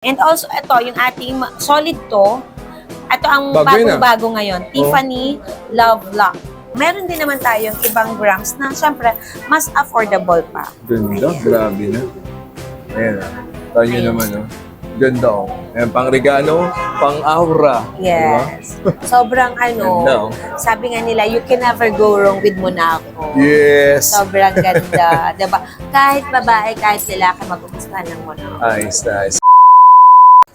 And also, ito, yung ating solid to. Ito ang Bago yun, bagong-bago ngayon. Tiffany Love Lock. Meron din naman tayong ibang brands na syempre mas affordable pa. Ganda, grabe na. Ayan ah. Tayo nyo naman oh. Ganda oh. Ayan, pang regalo, pang aura. Yes. Sobrang Ganda, oh. sabi nga nila, you can never go wrong with Monaco. Yes! Sobrang ganda. Diba? Kahit babae, kahit lalaki, magugustuhan ng Monaco. Nice, nice.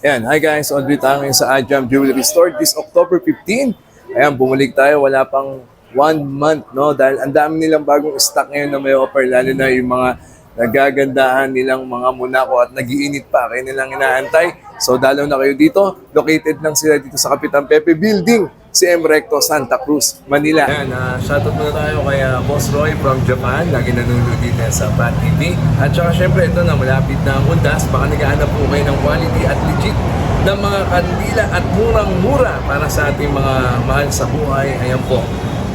Ayan, hi guys. Andito tayo ngayon sa Ajam Jewelry Store this October 15. Ayan, bumalik tayo. Wala pang 1 month, no? Dahil ang dami nilang bagong stock ngayon na may offer, lalo na yung mga nagagandahan nilang mga Monaco at nag-iinit pa. Kaya nilang inaantay. So, dalaw na kayo dito. Located lang sila dito sa Kapitan Pepe Building, CM Recto, Santa Cruz, Manila. Ayan, shoutout muna tayo kay Boss Roy from Japan. Lagi nanonood dito sa Pat TV. At saka syempre, ito na malapit na ang Undas. Baka nag-aanap po kayo ng quality at legit ng mga kandila at murang-mura para sa ating mga mahal sa buhay. Ayan po,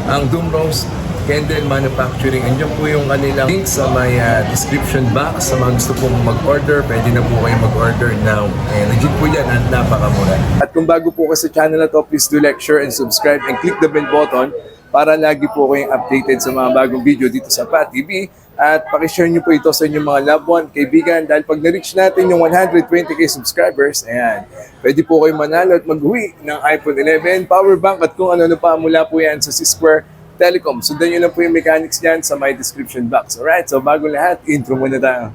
ang Doom Rose Candle Manufacturing. Andiyan po yung kanilang link sa may description box. Sa mga gusto pong mag-order, pwede na po kayo mag-order now. Ayan, legit po yan at napakamura. At kung bago po kayo sa channel na to, please do like, share, and subscribe and click the bell button para lagi po kayong updated sa mga bagong video dito sa Pat TV. At pakishare nyo po ito sa inyong mga loved one, kaibigan, dahil pag na-reach natin yung 120k subscribers, ayan, pwede po kayong manalo at mag-uwi ng iPhone 11, power bank at kung ano pa mula po yan sa C-Square Telecom. Sundan nyo lang po yung mechanics dyan sa my description box. Alright, so bago lahat, intro muna tayo.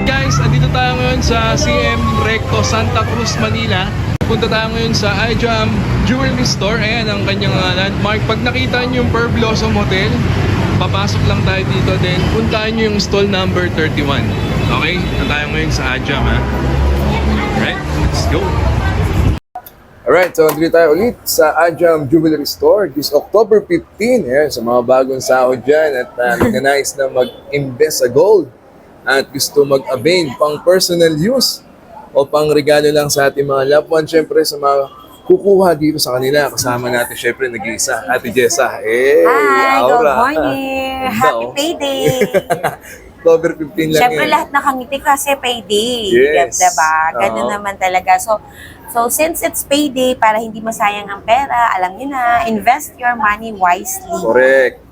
Guys, andito tayo ngayon sa CM Recto, Santa Cruz, Manila. Punta tayo ngayon sa Ajam Jewelry Store. Ayan ang kanyang landmark. Pag nakita nyo yung Pearl Blossom Hotel, papasok lang tayo dito din. Puntahan nyo yung stall number 31. Okay? Na tayo ngayon sa Ajam, ha? Alright, let's go! Alright, so andito tayo ulit sa Ajam Jewelry Store this October 15. Ayan, sa mga bagong sahod dyan at nag-nice na mag-invest sa gold at gusto mag-avail pang personal use o pang regalo lang sa ating mga loved ones, syempre sa mga kukuha dito sa kanila. Kasama natin syempre nag-iisa, Ate Jessa. Hi, good Aura. morning. Happy payday. October 15 lang Siyempre lahat nakangiti kasi payday. Yes. Diba? Ganun naman talaga. So since it's payday, para hindi masayang ang pera, alam niyo na, invest your money wisely. Correct.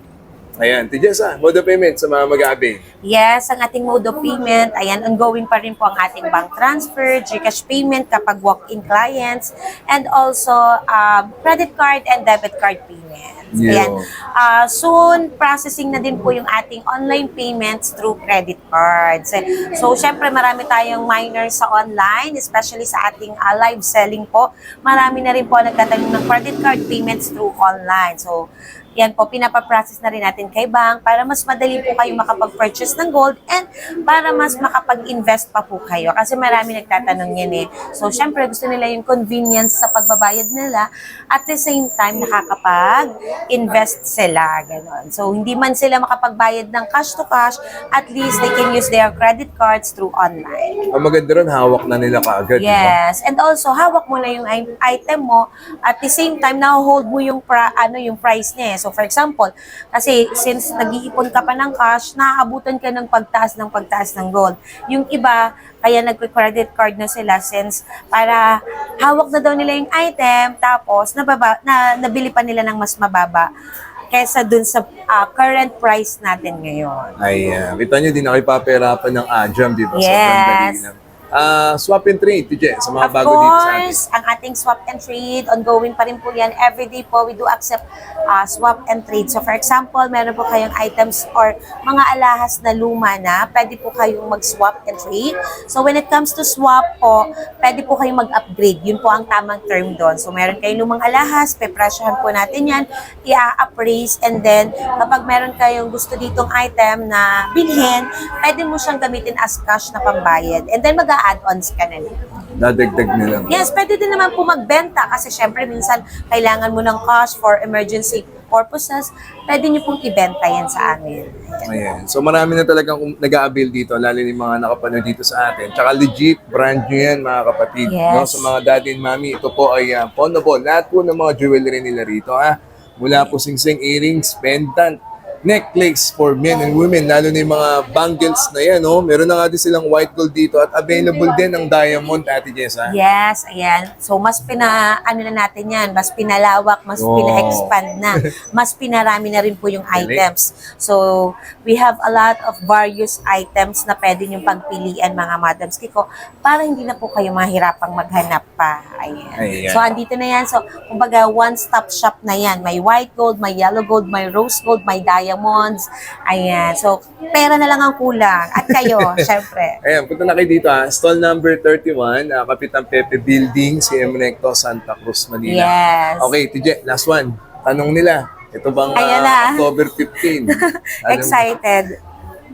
Ayan, Ate Jessa, mode of payment sa mga mag-aabi. Yes, ang ating mode of payment, ayan, ongoing pa rin po ang ating bank transfer, GCash payment kapag walk-in clients, and also credit card and debit card payments. Yeah. Ayan. Soon, processing na din po yung ating online payments through credit cards. So, syempre, marami tayong miners sa online, especially sa ating live selling po. Marami na rin po nagtatanong ng credit card payments through online. So, yan po, pinapaprocess na rin natin kay bank para mas madali po kayo makapag-purchase ng gold and para mas makapag-invest pa po kayo. Kasi marami nagtatanong yan eh. So, syempre, gusto nila yung convenience sa pagbabayad nila at the same time, nakakapag-invest sila. Ganon. So, hindi man sila makapagbayad ng cash to cash, at least they can use their credit cards through online. Ang maganda ron, hawak na nila kaagad. Yes. And also, hawak mo na yung item mo at the same time, na-hold mo yung, yung price niya. So, for example, kasi since nag-iipon ka pa ng cash, naaabutan ka ng pagtaas ng gold. Yung iba, kaya nag-credit card na sila since para hawak na daw nila yung item, tapos nabili pa nila ng mas mababa kaysa dun sa current price natin ngayon. Ay, kita nyo, di na kayo paperapan ng Ajam, di ba? Yes. Sobrang dali lang. Swap and trade, Tije, sa mga bago dito sa atin. Of course, ang ating swap and trade, ongoing pa rin po yan. Everyday po, we do accept swap and trade. So for example, meron po kayong items or mga alahas na luma na, pwede po kayong mag-swap and trade. So when it comes to swap po, pwede po kayong mag-upgrade. Yun po ang tamang term doon. So meron kayong lumang alahas, pepresyahan po natin yan, i-appraise, and then kapag meron kayong gusto ditong item na bilhin, pwede mo siyang gamitin as cash na pambayad. And then mag-add-ons ka na lang. Dadagdag nila. Yes, pwede din naman po magbenta kasi syempre minsan kailangan mo ng cash for emergency purposes, pwede nyo pong ibenta yan sa amin. Ayan. So marami na talagang nag-a-avail dito, lalo yung mga nakapanood dito sa atin. Tsaka legit, brand new yan mga kapatid. Yes. No? Sa mga daddy and mommy, ito po ay pawnable. Lahat po ng mga jewelry nila rito. Mula po singsing earrings, pendant, necklace for men and women, lalo na yung mga bangles na yan. No? Meron na nga din silang white gold dito at available din ang diamond, Ate Jess. Yes, ayan. So, mas ano na natin yan, mas pinalawak, mas Oh. pina-expand na, mas pinarami na rin po yung Galing. items. So, we have a lot of various items na pwede niyong pagpilian, mga madams Kiko, para hindi na po kayo mahirapang maghanap pa. Ayan. Ayan. So, andito na yan. So, kumbaga, one-stop shop na yan. May white gold, may yellow gold, may rose gold, may diamonds. Ayan. So, pera na lang ang kulang. At kayo, syempre. Ayan, punta na kayo dito Stall number 31, Kapitan Pepe Building, CM Recto, Santa Cruz, Manila. Yes. Okay, TJ, last one. Tanong nila, ito bang Ayan na. October 15? Excited.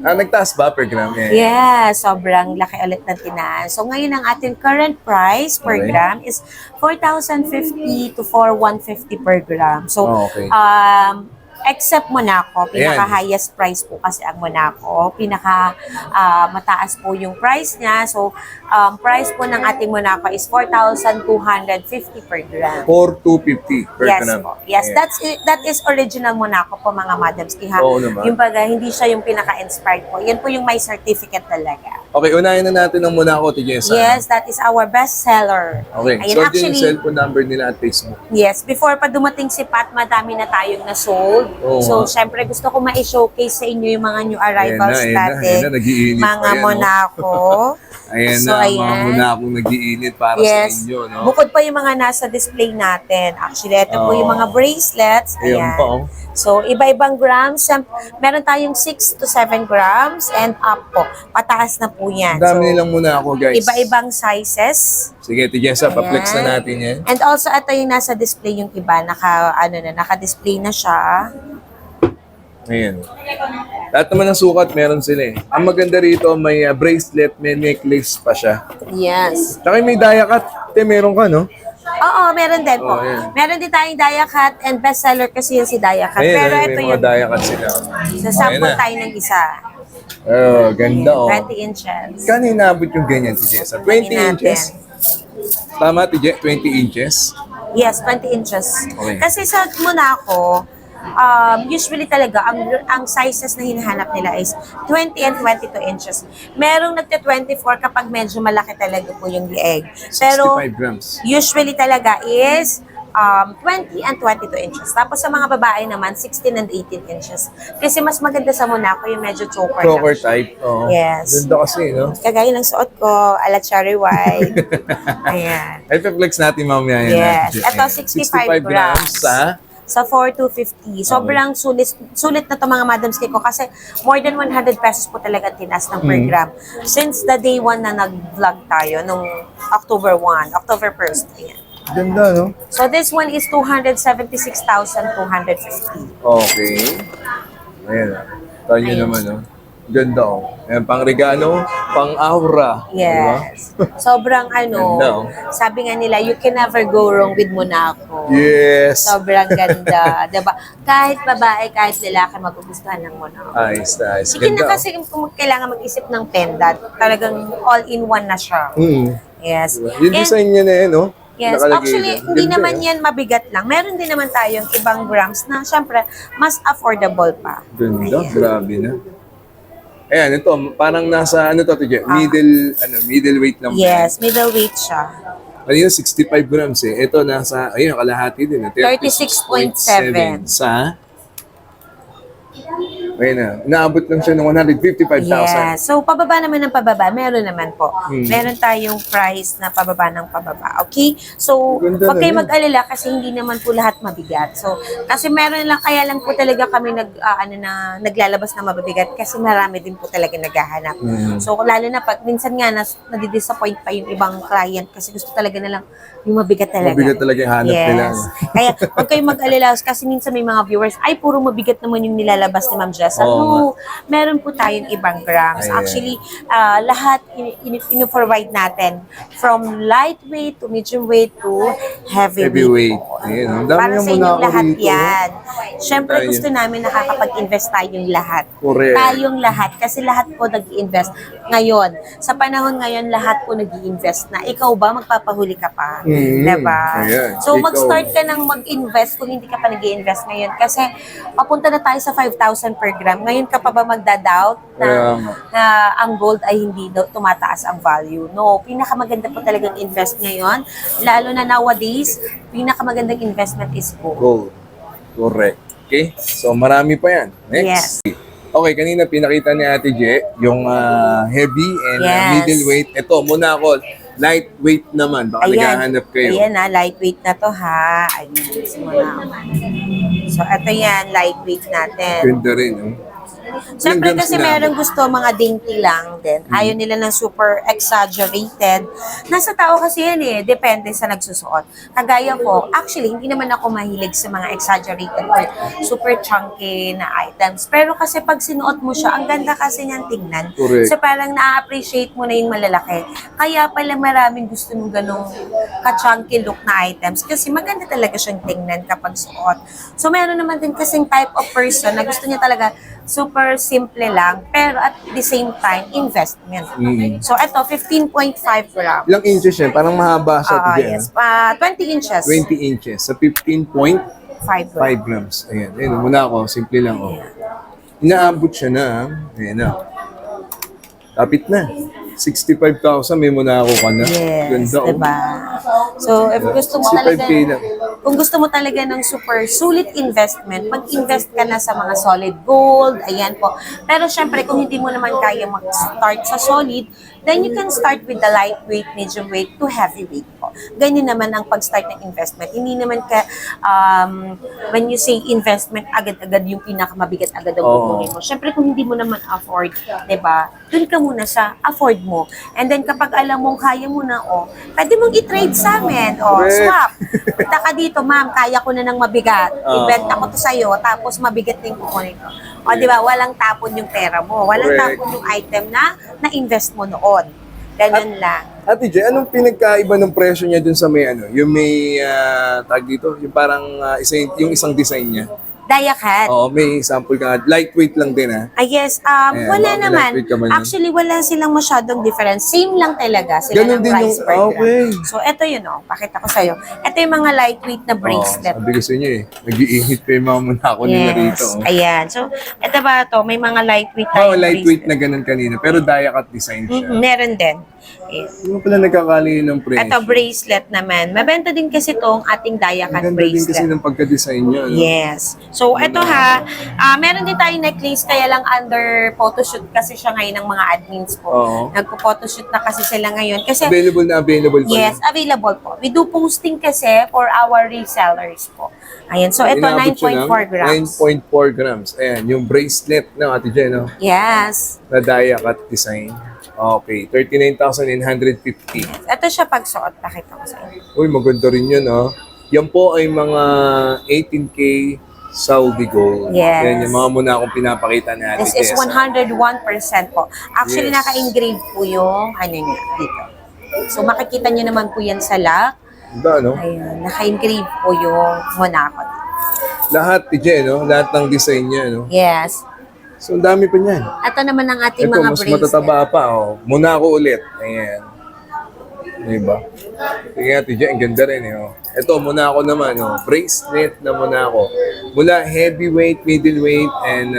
Nagtaas ba per gram? Yeah, sobrang laki ulit ng tinaas. So ngayon ang ating current price per Okay. gram is 4,050 to 4,150 per gram. So Okay. except Monaco, pinaka-highest price po kasi ang Monaco. Mataas po yung price niya. So, price po ng ating Monaco is 4,250 per gram. 4,250 per Yes gram. po. Yes, Ayan. that is original Monaco po, mga madams Kiha. Oo naman. Yung baga, hindi siya yung pinaka-inspired po. Yan po yung may certificate talaga. Okay, unahin na natin ang Monaco, TJ. Yes, that is our best seller. Okay, Ayun, so actually, yung cellphone number nila at Facebook. yes, before pa dumating si Pat, madami na tayong na-sold. Oo So, nga. syempre, gusto ko ma-showcase sa inyo yung mga new arrivals Ayan natin. na, nagiinit pa Mga yan, no? Monaco. Ayan So, na, mga ayan. Monaco nagiinit para Yes. sa inyo, no? Bukod pa yung mga nasa display natin. Actually, ito po yung mga bracelets. Ayan Ayan. pa, oh. So, iba-ibang grams. Meron tayong 6 to 7 grams and up po. Pataas na po yan. Ang dami So, nilang Monaco, guys. iba-ibang sizes. Sige, TJ, pa-flex Ayan. na natin yan. And also, ito yung nasa display yung iba. Naka-display na siya. Ayan. Lahat naman ng sukat, meron sila eh. Ang maganda rito, may bracelet, may necklace pa siya. Yes. Tsaka may diakat. Meron ka, no? Oo, meron din po. Oh, ayan. Meron din tayong Diacat and bestseller kasi yun si Diacat. Ayan, Pero may ito mga yung diakat sila. sasample Ayan na. tayo ng isa. Oh, ganda, oh. 20 inches. Kano inabot yung ganyan, TJ? Sa 20 Tingnan inches? natin. Tama, TJ? 20 inches? Yes, 20 inches. Okay. Kasi sa Monaco, usually talaga, ang sizes na hinahanap nila is 20 and 22 inches. Merong nagte-24 kapag medyo malaki talaga po yung lieg. Pero 65 grams. usually talaga is 20 and 22 inches. Tapos sa mga babae naman, 16 and 18 inches. Kasi mas maganda sa Monaco yung medyo choker Choker lang siya. type. Oh. Yes. Ganda kasi, no? Kagaya ng suot ko, ala cherry white. Ayan. Ay, flex natin mamaya yan. Yes. TJ. Ito, Ayan. 65 grams. sa... Sa 4,250. Sobrang sulit na to, mga madams Kiko, kasi more than 100 pesos po talaga tinas ng per gram. Since the day 1 na nag-vlog tayo, nung October 1st. Ayan. Ganda, no? So this one is 276,250. Okay. Ayan. Tayo nyo Ayan. naman, no? Ganda, oh. Ayan, pang regalo, pang aura. Yes. Sobrang Ganda, oh. sabi nga nila, you can never go wrong with Monaco. Yes. Sobrang ganda. Diba? Kahit babae, kahit lalaki, magugustuhan ng Monaco. Nice, nice. Sige na Ganda, kasi kung kailangan mag-isip ng pendant, talagang all-in-one na siya. oh. Mm. Yes. Yung And- design niya na yan, no? Yes, Nakalagay actually, dyan. hindi Ganda, naman eh. yan mabigat lang. Meron din naman tayong ibang grams na, syempre, mas affordable pa. Ganda, Ayan. grabe na. Ayan, ito, parang nasa, ano to, TJ? Middleweight lang. Yes, middleweight siya. Kanina, 65 grams eh. Ito, nasa, ayun, kalahati din. 36.7. Sa, ayun na, naabot lang siya ng 155,000. Yes. So, pababa naman ng pababa. Meron naman po. Hmm. Meron tayong price na pababa ng pababa. Okay? So, Ganda huwag na kayo yun. mag-alala kasi hindi naman po lahat mabigat. So, kasi meron lang, kaya lang po talaga kami naglalabas na mabibigat kasi marami din po talaga naghahanap. Hmm. So, lalo na pag minsan nga nadidisappoint pa yung ibang client kasi gusto talaga na lang yung mabigat talaga. Mabigat talaga yung hanap nila. Yes. Kaya huwag kayong mag-alala kasi minsan may mga viewers, ay puro mabigat naman yung nilalabas ni Ma'am Jess. Odessa. Oo No, meron po tayong ibang grams. Ayan. Actually, lahat provide natin from lightweight to medium weight to heavyweight. Heavyweight. Ayan, ang dami Para ng sa muna inyong ako lahat rito. yan. Siyempre Tayo. gusto namin nakakapag-invest tayong lahat. Correct. Tayong lahat. Kasi lahat po nag-i-invest. Ngayon, sa panahon ngayon, lahat po nag-i-invest na. Ikaw ba, magpapahuli ka pa? Diba? Ayan. So, Ikaw. mag-start ka ng mag-invest kung hindi ka pa nag-i-invest ngayon. Kasi, papunta na tayo sa 5,000 per gram. Ngayon ka pa ba magda-doubt na, Kaya nga. na ang gold ay hindi tumataas ang value? No, pinakamaganda po talagang invest ngayon. Lalo na nowadays, pinakamagandang investment is gold. Gold. Correct. Okay? So, marami pa yan. Next. Okay, kanina pinakita ni Ate Je yung heavy and Yes. middleweight. Ito, muna ako, lightweight naman. Baka naghahanap kayo. Ayan na, lightweight na to ha. Ayun, simula. So, ito yan, lightweight natin. Ganda rin, no? Siyempre Ilang grams kasi na? meron gusto mga dainty lang din. Ayaw nila ng super exaggerated. Nasa tao kasi yan eh. Depende sa nagsusuot. Kagaya ko, actually, hindi naman ako mahilig sa mga exaggerated or super chunky na items. Pero kasi pag sinuot mo siya, ang ganda kasi niyan tingnan. Correct. So parang na-appreciate mo na yung malalaki. Kaya pala maraming gusto ng ganong ka-chunky look na items. Kasi maganda talaga siyang tingnan kapag suot. So meron naman din kasing type of person na gusto niya talaga super simple lang, pero at the same time, investment. So, ito, 15.5 grams. Ilang inches yan? Parang mahaba siya. Ate Je, Yes, 20 inches. 20 inches sa 15.5 5 grams. grams. Ayan. Ayan, muna ako. Simple lang. Oh. Inaabot siya na. Ayan na. Kapit na. 65,000 may muna ako ka na. Yes, Ganda, oh. diba? So, if gusto mo talaga, 65K lang. kung gusto mo talaga ng super sulit investment, mag-invest ka na sa mga solid gold, ayan po. Pero syempre, kung hindi mo naman kaya mag-start sa solid, then you can start with the lightweight, medium weight to heavyweight po. Ganyan naman ang pag-start ng investment. Hindi naman ka, when you say investment, agad-agad yung pinakamabigat agad ang kukunin mo. Syempre, kung hindi mo naman afford, diba? Dun ka muna sa afford mo. And then, kapag alam mong kaya mo na, pwede mong i-trade sa amin. Correct. Swap. Punta ka dito, ma'am, kaya ko na ng mabigat. Ibenta ko to sa'yo, tapos mabigat din kukunin ko. O, di ba, walang tapon yung pera mo. Walang Correct. tapon yung item na na-invest mo noon. Ganyan lang. Ate Je, anong pinagkaiba ng presyo niya dun sa may ano? Yung may tag dito? Yung parang yung isang design niya? Dayakat. Oo, may sample ka. Lightweight lang din, ha? Yes, Ayan, wala baka may naman. lightweight ka man yan. Actually, wala silang masyadong difference. Same lang talaga sila Ganun ng din price yung- per gram. okay. So, ito yun, pakita ko sa'yo. Ito yung mga lightweight na bracelet. Sabi ko sa inyo eh. Nag-iinit pa yung mga muna ako nila rito. Oh. Ayan. So, ito ba ito? May mga lightweight Oh, tayong lightweight na bracelet. ganun kanina. Pero die-cut design siya. Meron din. Ayan. Hindi mo pala nagkakali ng presyo. Ito, bracelet naman. Mabenta din kasi itong ating Ang Dayakat ganda din kasi bracelet. ng pagka-design niya. No? Yes. So, ito ha, meron din tayong necklace, kaya lang under photoshoot kasi siya ngayon ng mga admins po. Oo. Nagpo-photoshoot na kasi sila ngayon. Kasi, Available na available pa. yes, available po. We do posting kasi for our resellers po. Ayan. So, ito, Inabot siya ng 9.4 grams. 9.4 grams. Ayan, yung bracelet na Ate Je, no? Yes. Na die-cut design. Okay, 39,950. Ito siya pagsuot. Pakita ko sa inyo. Uy, maganda rin yun, no? Yan po ay mga 18K Saudi gold. Yes. Yan, yung mga muna akong pinapakita ni Ate This is Tessa. 101% po. Actually, Yes. naka-engrave po yung ano niya dito. So, makikita niyo naman po yan sa lock. Ganda, no? Ayun, naka-engrave po yung Monaco. Lahat, TJ, no? Lahat ng design niya, no? Yes. So, ang dami pa niyan. Ito naman ang ating Ito, mga mas bracelet. matataba pa, oh. Muna ako ulit. Ayan. Diba? Sige nga, TJ, ang ganda rin, eh, oh. Ito, muna ako naman, oh. Bracelet na muna ako. Mula heavyweight, middleweight, and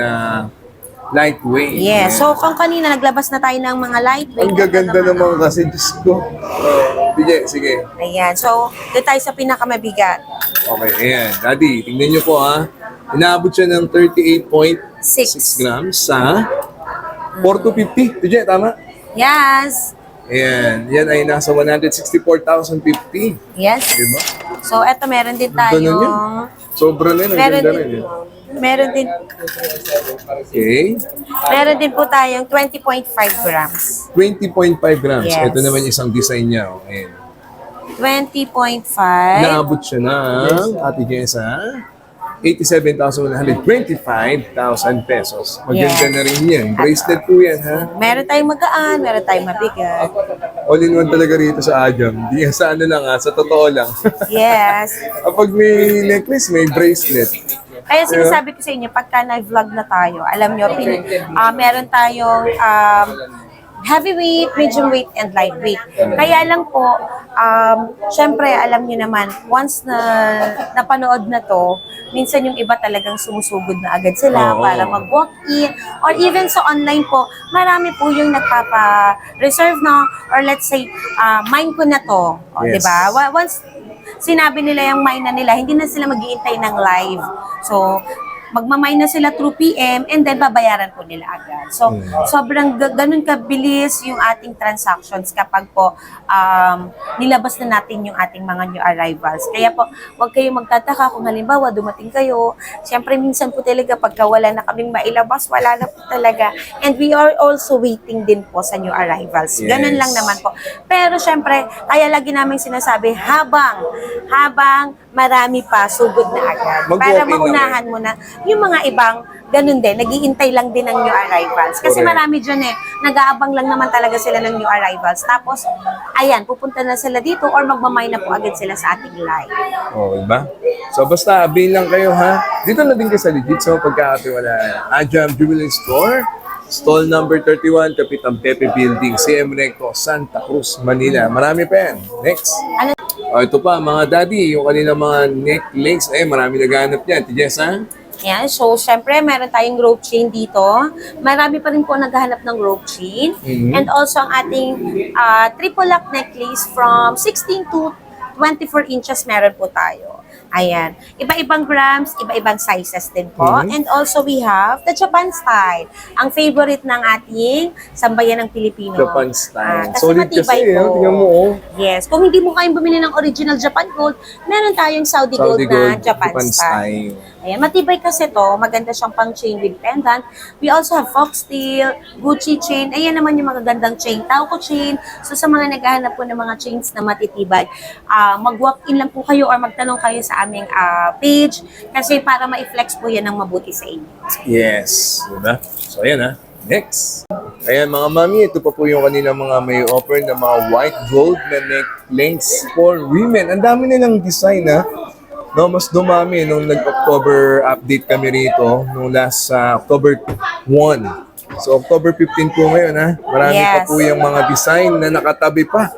lightweight. Yes. Ayan. So, kung kanina naglabas na tayo ng mga lightweight. Ang gaganda ito naman kasi, Diyos ko. TJ, sige. Ayan. So, doon tayo sa pinakamabigat. Okay, ayan. Daddy, tingnan niyo po, ha. Inaabot siya ng 38.6 grams sa 4,250. TJ, tama? Yes. Ayan. Yan ay nasa 164,050. Yes. Diba? So, eto meron din Ganun yan. tayong... Sobra na yun. Ang Meron ganda din, rin. Eh. meron din, Okay. meron din po tayong 20.5 grams. 20.5 grams. Yes. Ito naman isang design niya. Oh. Ayan. 20.5. Naabot siya ng Ate Jessa. 87,125,000 pesos. Maganda Yes. na rin yan. Bracelet po yan, ha? Meron tayong magaan, meron tayong mabigat. All-in-one talaga rito sa Ajam. Hindi yan sa ano lang, ha? Sa totoo lang. Yes. Kapag may necklace, may bracelet. Kaya sinasabi ko sa inyo, pagka na-vlog na tayo, alam nyo, meron tayong heavyweight, medium weight, and lightweight. Kaya lang po, syempre, alam nyo naman, once na napanood na to, minsan yung iba talagang sumusugod na agad sila Oo. para mag-walk-in. Or even sa online po, marami po yung nagpapa-reserve na, or let's say, mine ko na to. O, Yes. diba? Once sinabi nila yung mine na nila, hindi na sila mag-iintay ng live. So, magmamine na sila through PM and then babayaran po nila agad. So, sobrang ganun kabilis yung ating transactions kapag po nilabas na natin yung ating mga new arrivals. Kaya po, huwag kayong magtataka kung halimbawa dumating kayo. Siyempre, minsan po talaga pagka wala na kaming mailabas, wala na po talaga. And we are also waiting din po sa new arrivals. Ganun Yes. lang naman po. Pero siyempre, kaya lagi namin sinasabi, habang marami pa, sugod na agad. Para Mag-walk-in maunahan mo na yung mga ibang ganun din, naghihintay lang din ng new arrivals. Kasi Correct. marami dyan nag-aabang lang naman talaga sila ng new arrivals. Tapos, ayan, pupunta na sila dito or magmamay na po agad sila sa ating live. Oh, iba? So, basta, avail lang kayo, ha? Dito na din kayo sa legit. So, pagkakatiwalaan. Ajam Jewelry Store, stall number 31, Kapitan Pepe Building, CM Recto, Santa Cruz, Manila. Marami pa yan. Next. Ano? Ito pa, mga daddy, yung kanila mga necklace. Marami naghahanap yan. Tijes, ha? Yan, so syempre meron tayong rope chain dito. Marami pa rin po naghahanap ng rope chain. Mhm. And also ang ating triple lock necklace from 16 to 24 inches meron po tayo. Ayan. Iba-ibang grams, iba-ibang sizes din po. Mhm. And also we have the Japan style. Ang favorite ng ating sambayan ng Pilipino. Japan style. Kasi Solid matibay kasi, po. tingnan mo, oh. Yes. Kung hindi mo kayong bumili ng original Japan gold, meron tayong Saudi, gold na Japan style. Ayan, matibay kasi to. Maganda siyang pang chain with pendant. We also have foxtail, Gucci chain. Ayan naman yung magagandang chain, Tauco chain. So sa mga naghahanap po ng mga chains na matitibay, mag-walk-in lang po kayo or magtanong kayo sa aming page kasi para ma-flex po yan ng mabuti sa inyo. Yes. Diba? So, ayan, ha? Next. Ayan, mga mami, ito pa po yung kanila mga may offer na mga white gold na necklace for women. Ang dami nilang design, ha? No, mas dumami nung nag-October update kami rito, nung last October 1. So, October 15 po ngayon, ha? Marami pa Yes. po yung mga design na nakatabi pa.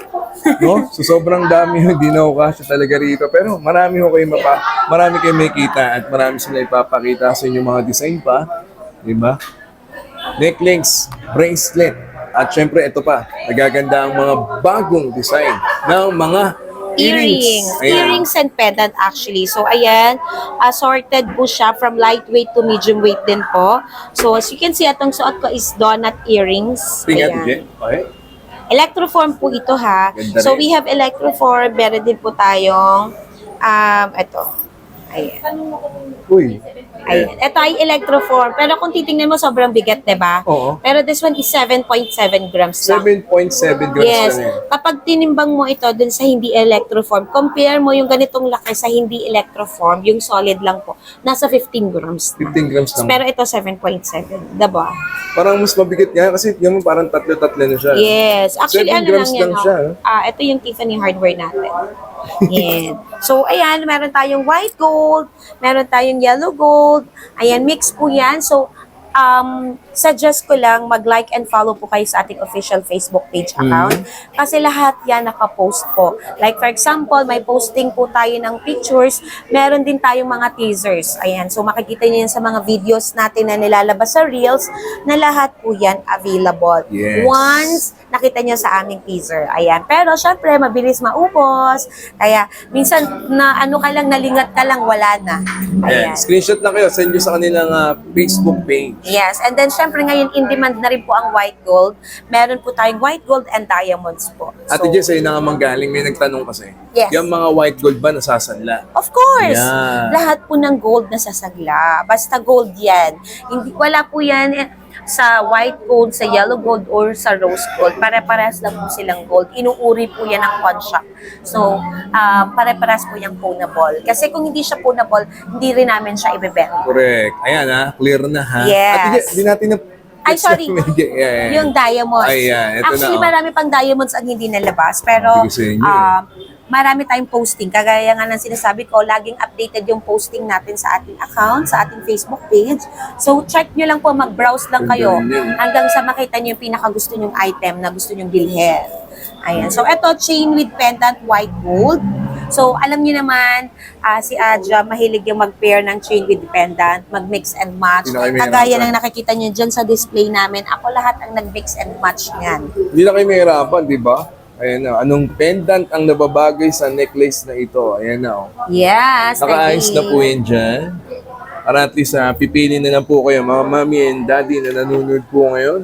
No? So, sobrang dami, hindi na ako kasya talaga rito. Pero marami kayo may kita at marami sila ipapakita sa inyo mga design pa. Diba? Necklace, bracelet, at syempre ito pa, nagaganda ang mga bagong design ng mga Earrings. Ayan. Earrings and pendant actually. So, ayan, assorted po siya from lightweight to medium weight din po. So, as you can see, atong suot ko is donut earrings. Tingnan, Ayan. okay? Electroform po ito ha. Ganda So, rin. we have electroform. Meron din po tayong, ito. Ayan. Uy. Ayan. Ito ay electroform. Pero kung titingnan mo, sobrang bigat, diba? Oo. Pero this one is 7.7 grams lang. 7.7 grams Yes. na rin. Kapag tinimbang mo ito dun sa hindi electroform, compare mo yung ganitong laki sa hindi electroform, yung solid lang po, nasa 15 grams na. 15 grams lang. Pero ito 7.7, diba? Parang mas mabigat nga kasi yung parang tatlo-tatlo na siya. Yes. Actually, 7 ano lang grams yan, lang siya, ito yung Tiffany hardware natin. Yan. So, ayan, meron tayong white gold, meron tayong yellow gold. Ayan, mix po yan. So, suggest ko lang mag-like and follow po kayo sa ating official Facebook page account. Kasi lahat yan nakapost po. Like for example, may posting po tayo ng pictures. Meron din tayong mga teasers. Ayan, so makikita niyo yan sa mga videos natin na nilalabas sa Reels na lahat po yan available. Yes. Once nakita niyo sa aming teaser. Ayan. Pero syempre, mabilis maubos. Kaya minsan na ano ka lang, nalingat ka lang, wala na. Ayan. Ayan. Screenshot lang kayo, send nyo sa kanilang Facebook page. Yes, and then syempre ngayon in demand na rin po ang white gold. Meron po tayong white gold and diamonds po. Ate Jess, ayun na nga manggaling, may nagtanong kasi. Yes. Yung mga white gold ba nasasanla? Of course, Yan. lahat po ng gold na sasagla. Basta gold yan. Hindi, wala po yan. sa white gold, sa yellow gold, or sa rose gold. Pare-parehas lang po silang gold. Inuuri po yan ng pawn shop. So, pare-parehas po yung ponable. Kasi kung hindi siya ponable, hindi rin namin siya ibebenta. Correct. Ayan clear na ha. Yes. At hindi natin na... Ay, sorry. Yung diamonds. Ayan, ito Actually, na, marami pang diamonds ang hindi nalabas. Pero, Sabi ko sa inyo, marami tayong posting. Kagaya nga ng sinasabi ko, laging updated yung posting natin sa ating account, sa ating Facebook page. So, check nyo lang po, mag-browse lang kayo hanggang sa makita nyo yung pinakagusto nyong item na gusto nyong bilhin. Ayan. So, ito, chain with pendant white gold. So, alam niyo naman, si Aja, mahilig yung mag-pair ng chain with pendant, mag-mix and match. Hindi na kayo Kagaya mahirapan. ng nakikita niyo dyan sa display namin, ako lahat ang nag-mix and match niyan. Hindi na kayo mahirapan, di ba? Ayan na. Anong pendant ang nababagay sa necklace na ito? Ayan na. Yes, Nakaayos na po Nadine. yan dyan. Para at least pipili na lang po kayo, mga mami and daddy na nanonood po ngayon.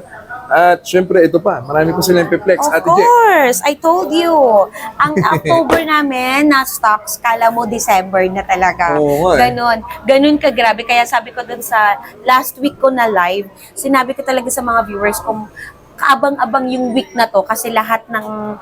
At syempre, ito pa. Marami po silang piplex. Of Ate Je. course, I told you. Ang October namin na stocks, kala mo December na talaga. Oo nga eh. Ganon kagrabe. Kaya sabi ko dun sa last week ko na live, sinabi ko talaga sa mga viewers kung kaabang-abang yung week na to kasi lahat ng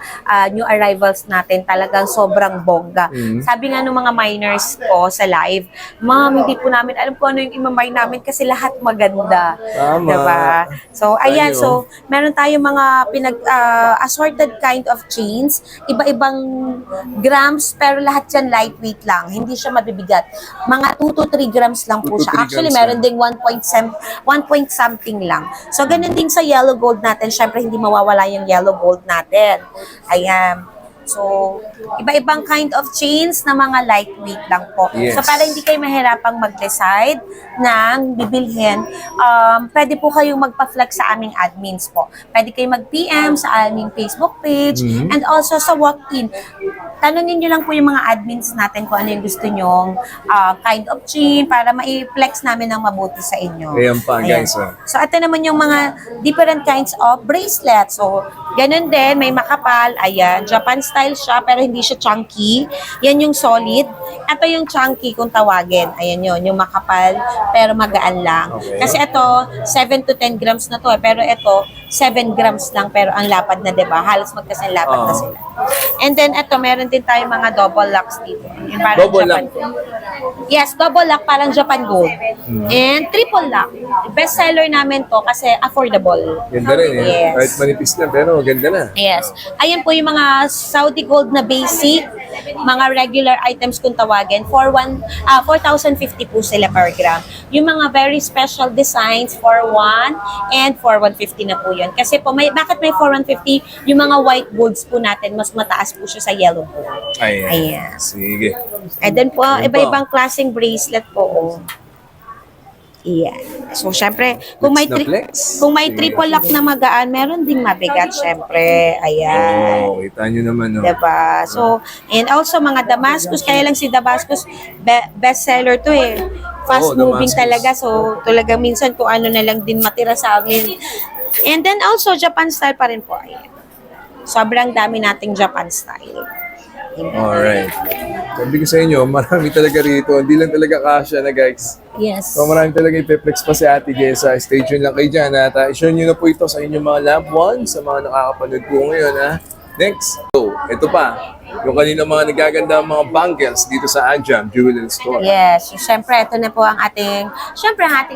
new arrivals natin talagang sobrang bongga. Sabi nga ng mga miners ko sa live, ma'am, hindi po namin alam kung ano yung imamine namin kasi lahat maganda. Tama. Diba? So, ayan. Tayo. So, meron tayong mga assorted kind of chains, iba-ibang grams, pero lahat yan lightweight lang. Hindi siya mabibigat. Mga 2 to 3 grams lang 2 po to siya. 3 Actually, grams meron ding 1 point something lang. So, ganun din sa yellow gold natin. Syempre, hindi mawawala yung yellow gold natin. Ayan. So, iba-ibang kind of chains na mga lightweight lang po. Yes. So, para hindi kayo mahirapang mag-decide ng bibilhin, pwede po kayong magpa-flex sa aming admins po. Pwede kayo mag-PM sa aming Facebook page and also sa walk-in. Tanungin nyo lang po yung mga admins natin kung ano yung gusto nyong kind of chain para ma-flex namin ng mabuti sa inyo. Ayan pa, Ayan. guys. So, ito naman yung mga different kinds of bracelets. So, ganun din, may makapal. Ayan, Japan style siya, pero hindi siya chunky. Yan yung solid. Ito yung chunky kung tawagin. Ayan yun, yung makapal, pero magaan lang. Okay. Kasi ito, 7 to 10 grams na to. Pero ito, 7 grams lang, pero ang lapad na, diba? Halos magkasing lapad na sila. And then, ito, meron din tayong mga double locks dito. Yung parang Double Japan lock? gold. Yes, double lock, parang Japan gold. And triple lock. Best seller namin to kasi affordable. Ganda rin eh. Yes. Kahit manipis na, pero ganda na. Yes. Ayan po yung mga Saudi gold na basic, mga regular items kung tawagin. 4,050 po sila per gram. Yung mga very special designs, 4,1 and 4,150 na po yun. Kasi po, bakit may 4,150? Yung mga white golds po natin, mas mataas po siya sa yellow gold. Ayan. Ayan. Sige. And then po, Ayan iba-ibang klaseng bracelet po. Oh. Ayan. So, syempre, kung may, Flex na flex. kung may Sige. triple lock na magaan, meron ding mabigat, syempre. Ayan. Oh, kita nyo naman. No? Diba? So, and also mga Damascus, kaya lang si Damascus, best seller to eh. Fast moving Damascus. talaga. So, talaga minsan kung ano na lang din matira sa amin. And then also, Japan style pa rin po. Ayan. Sobrang dami nating Japan style. Alright. Sabi ko sa inyo, marami talaga rito. Hindi lang talaga kasya na guys. Yes. So marami talaga ipeplex pa si Ate Jessa. Stay tuned lang kayo dyan at i-share nyo na po ito sa inyong mga loved ones, sa mga nakakapanood po ngayon ha. Next. So, ito pa. Yung kanina mga nagaganda mga bangles dito sa Ajam Jewelry Store. Yes, syempre ito na po ang ating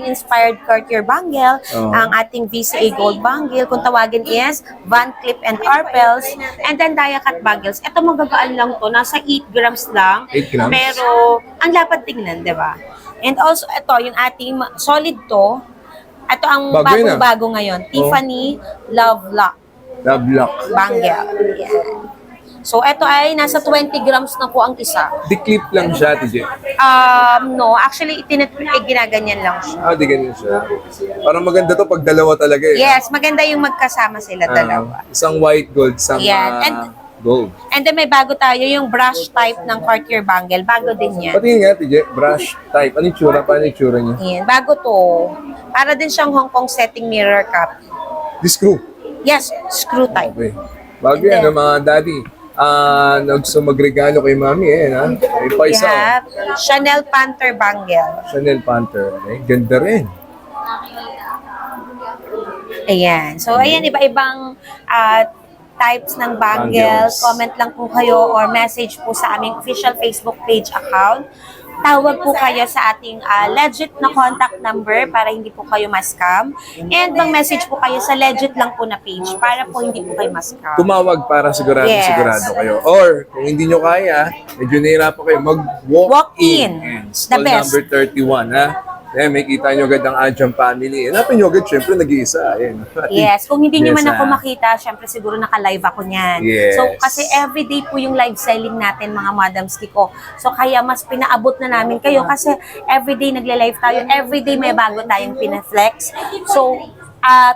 inspired Cartier bangle, ang ating VCA gold bangle, kung tawagin is Van Cleef and Arpels, and then Diacat bangles. Ito magagaan lang to, nasa 8 grams lang. 8 grams? Pero ang lapad tingnan, 'di ba? And also ito yung ating solid to. Ito ang Bago yun, bagong-bago ngayon, Tiffany Love Lock Love Lock. bangle. Yan. So ito ay nasa 20 grams na po ang isa. Di-clip lang siya, Ate Je. No, actually, ginaganyan lang siya. Di ganun siya. Parang maganda to pag dalawa talaga eh. Yes, maganda yung magkasama sila dalawa. Isang white gold, isang Yan. gold. And then may bago tayo, yung brush type ng Cartier bangle. Bago din yan. Pati nga, Ate Je, brush type. Ano yung tsura? Paano yung tsura niya? Yan, bago to. Para din siyang Hong Kong setting mirror cup. This screw. Yes, screw type. Okay. Bago And yan, then- mga daddy. Gusto magregalo kay mami eh, ha? May We paisa. have Chanel Panther bangle. Chanel Panther. Eh, ganda rin. Ayan. So, ayan, iba-ibang types ng bangles. Bangles. Comment lang po kayo or message po sa aming official Facebook page account. Tawag po kayo sa ating legit na contact number para hindi po kayo ma-scam. And mag-message po kayo sa legit lang po na page para po hindi po kayo ma-scam. Tumawag para sigurado Yes. kayo. Or, kung hindi nyo kaya, medyo nahirapan kayo, mag-walk-in. Walk-in. Stall The best. number 31, ha? Eh, may kita nyo agad ang Ajam family. Hanapin nyo agad, syempre, nag-iisa. Ayan. Yes, kung hindi nyo Yes, man ako ah. makita, syempre siguro naka-live ako niyan. Yes. So, kasi everyday po yung live selling natin, mga madams ko. So, kaya mas pinaabot na namin kayo kasi everyday nagle-live tayo, everyday may bago tayong pinaflex. So,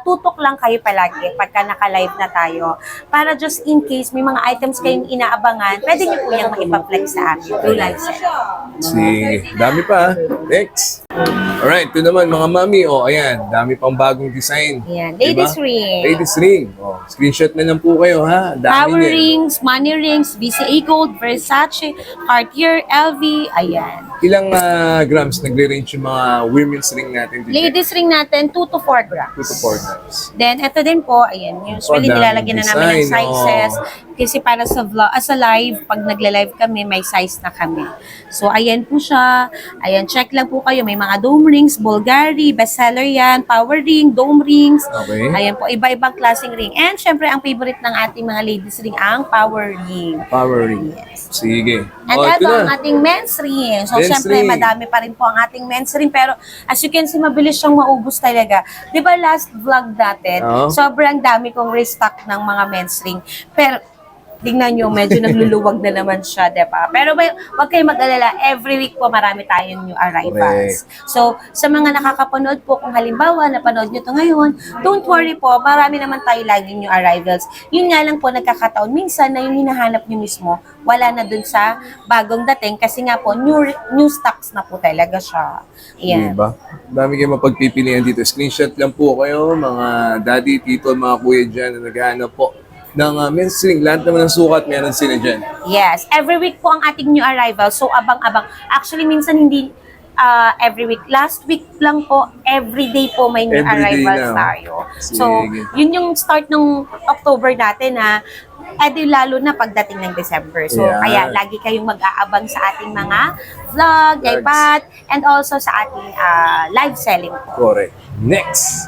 tutok lang kayo palagi pagka naka-live na tayo. Para just in case may mga items kayong inaabangan, pwede nyo po yung maipaflex sa amin through live selling. Sige, dami pa. Next. Alright, ito naman mga mami. Oh, ayan, dami pang bagong design. Ayan, ladies Diba? ring. Ladies ring. Oh, screenshot na lang po kayo, ha? Dami Power niyan. rings, money rings, BCA Gold, Versace, Cartier, LV, ayan. Ilang grams nagre-range yung mga women's ring natin dito? Ladies ring natin, 2 to 4 grams. 2 to 4 grams. Then, ito din po, ayan, usually daming nilalagyan na namin ng design, sizes. Kasi para sa vlog, sa live, pag nagle-live kami, may size na kami. So, ayan po siya. Ayan, check lang po kayo. May mga dome rings, Bulgari, bestseller yan, power ring, dome rings. Okay. Ayan po, iba-ibang klaseng ring. And, syempre, ang favorite ng ating mga ladies ring, ang power ring. Power ring. Yes. Sige. And Oh, ito ito ang na. ating men's ring. So, Men's syempre, ring. madami pa rin po ang ating men's ring. Pero, as you can see, mabilis siyang maubos talaga. Di ba last vlog natin, Oo. sobrang dami kong restock ng mga men's ring. Pero, tingnan nyo, medyo nagluluwag na naman siya, di ba? Pero wag kayong mag-alala, every week po marami tayong new arrivals. So, sa mga nakakapanood po, kung halimbawa, napanood nyo to ngayon, don't worry po, marami naman tayo laging new arrivals. Yun nga lang po, nagkakataon, minsan na yung hinahanap nyo mismo, wala na dun sa bagong dating, kasi nga po, new stocks na po talaga siya. Ayan. Diba? Dami kayong mapagpipilian dito. Screenshot lang po kayo, mga daddy, tito, mga kuya dyan na naghahanap po ng men's ring. Lahat naman ng sukat, meron sila dyan. Yes, every week po ang ating new arrival. So, abang-abang. Actually, minsan hindi every week. Last week lang po, every day po may new Every day arrivals na. tayo. So, Sige. yun yung start ng October natin na lalo na pagdating ng December. So, Yeah. kaya lagi kayong mag-aabang sa ating mga vlog, Vlogs. iPad, and also sa ating live selling po. Correct. Next.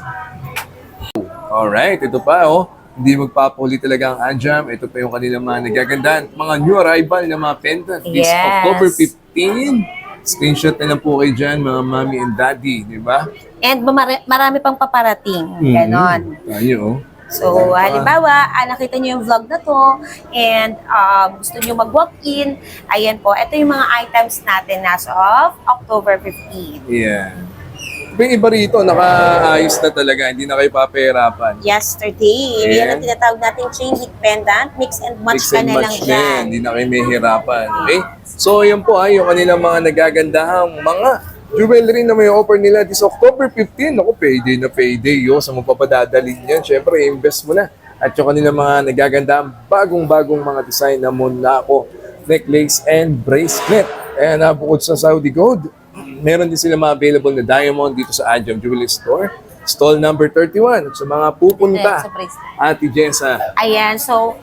Alright, ito pa, oh. Hindi magpapuli talaga ang Ajam. Ito pa yung kanilang mga nagagandaan. Mga new arrival na mga pendant. This Yes. October 15. Screenshot na lang po kayo dyan, mga mommy and daddy. Di ba? And marami pang paparating. Ganon. Tayo, oh. So, halimbawa, nakita niyo yung vlog na to and gusto niyo mag-walk-in, ayan po, ito yung mga items natin as of October 15. Yeah. May iba rito, nakaayos na talaga. Hindi na kayo papahirapan. Yesterday, Yeah. yan ang tinatawag nating chain hit pendant, mix and match Mix ka and na lang match dyan. din. Hindi na kayo may hirapan. Okay? So, yun po yung kanilang mga nagagandahang mga jewelry na may offer nila this October 15. Ako, payday na payday. Sa mapapadadalin yan, syempre, invest mo na. At yung kanilang mga nagagandahang bagong-bagong mga design na Monaco necklace and bracelet. And bukod sa Saudi Gold, meron din sila mga available na diamond dito sa Ajam Jewelry Store. Stall number 31. Sa mga pupunta, Sa bracelet. Ate Jessa. Ayan, so,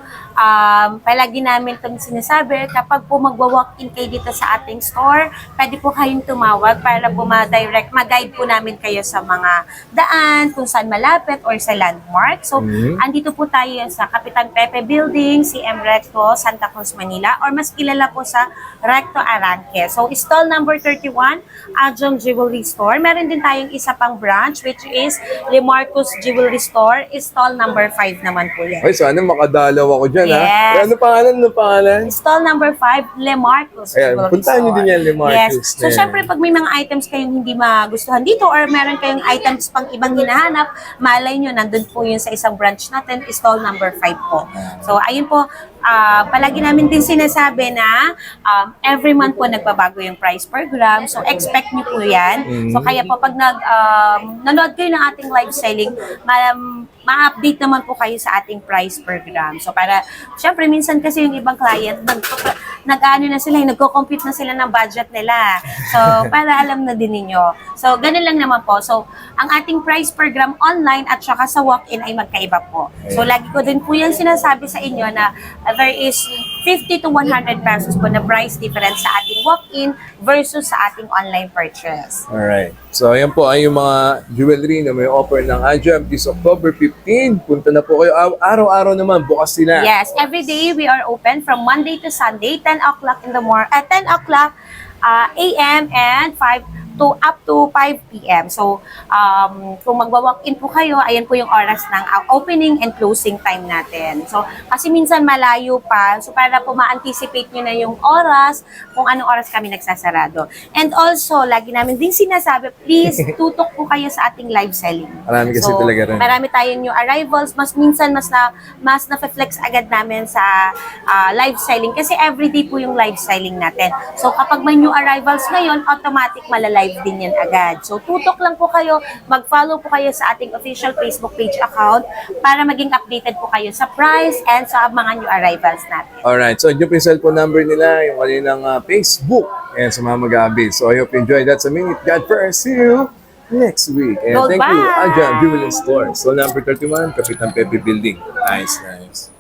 palagi namin itong sinasabi, kapag po magwa-walk-in kayo dito sa ating store, pwede po kayong tumawag para po mag-guide po namin kayo sa mga daan, kung saan malapit or sa landmark. So, andito po tayo sa Kapitan Pepe Building, CM Recto, Santa Cruz, Manila, or mas kilala po sa Recto Aranque. So, stall number 31, Ajam Jewelry Store. Meron din tayong isa pang branch, which is Lemarcus Jewelry Store, stall number 5 naman po yan. Ay, sana makadalaw ako dyan, ha? Yes. Eh, ano pangalan? Ano pangalan? Stall number 5, Lemarcus. Ayan, Jewelry puntahan nyo Store. din yan, Lemarcus. Yes. So, syempre, pag may mga items kayong hindi magustuhan dito or meron kayong items pang ibang hinahanap, malay nyo, nandun po yun sa isang branch natin, stall number 5 po. So, ayun po, palagi namin din sinasabi na every month po nagbabago yung price per gram. So, expect nyo po yan. So, kaya po pag nanood kayo ng ating live selling, ma-update naman po kayo sa ating price per gram. So, para, syempre, minsan kasi yung ibang client, nag-ano na sila, nagko-compute na sila ng budget nila. So, para alam na din ninyo. So, ganun lang naman po. So, ang ating price per gram online at saka sa walk-in ay magkaiba po. So, lagi ko din po yan sinasabi sa inyo na there is 50 to 100 pesos po na price difference sa ating walk-in versus sa ating online purchase. Alright. So, ayan po ay yung mga jewelry na may offer ng Ajam this October 15. Punta na po kayo. Araw-araw naman, bukas sila. Yes, every day we are open from Monday to Sunday, 10 o'clock in the morning, 10 o'clock a.m. and 5 to up to 5 p.m. So, kung magwa-walk-in po kayo, ayan po yung oras ng opening and closing time natin. So, kasi minsan malayo pa, so para po ma-anticipate nyo na yung oras, kung anong oras kami nagsasarado. And also, lagi namin din sinasabi, please, tutok po kayo sa ating live selling. Marami kasi So, talaga rin. marami tayong new arrivals, minsan mas na-flex agad namin sa live selling kasi everyday po yung live selling natin. So kapag may new arrivals ngayon, automatic malalive din yan agad. So tutok lang po kayo, mag-follow po kayo sa ating official Facebook page account para maging updated po kayo sa price and sa mga new arrivals natin. Alright. So, yun po yung cellphone number nila, yung kaninang Facebook. Ayan, sa mga mag-aabil. So, I hope you enjoyed that. Sa minute, God first. See you next week. And thank you, Goodbye. Ajam Jewelry Store. So, number 31, Kapitan Pepe Building. Nice, nice.